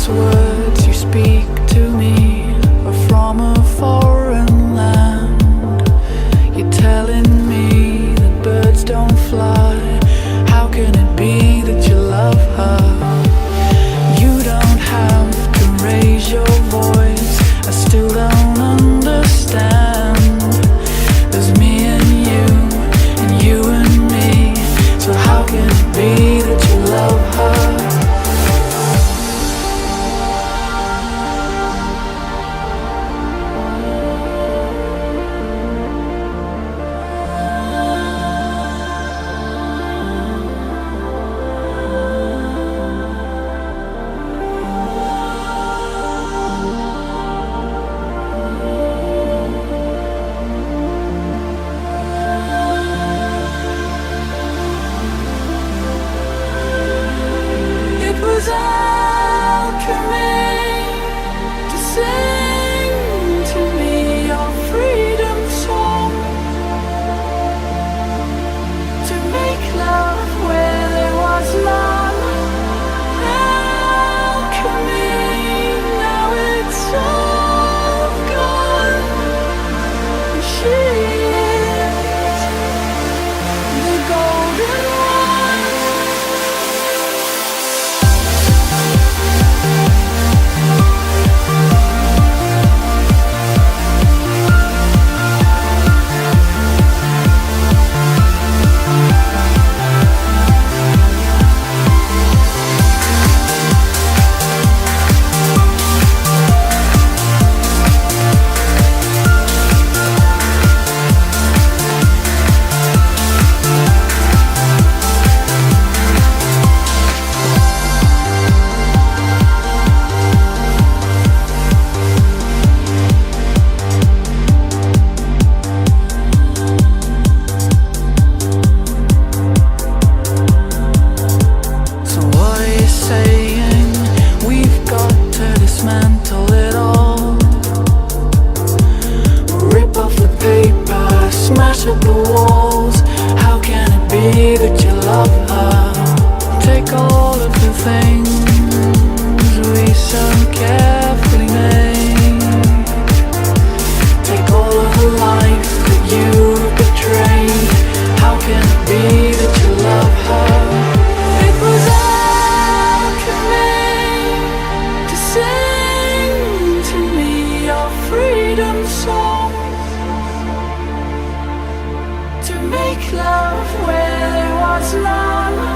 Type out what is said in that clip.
These words you speak to me are from a foreign land. You're telling me that birds don't fly. How can it be that you love her? You don't have to raise your voice. I still don't understand. There's me and you and me. So how can it be that you love her? Dismantle it all. Rip off the paper, smash up the walls. How can it be that you love her? Take all of the things we so carefully made. Take all of the life that you've betrayed. How can it be that you love her? It was alchemy to sing to me your freedom song, to make love where there was none.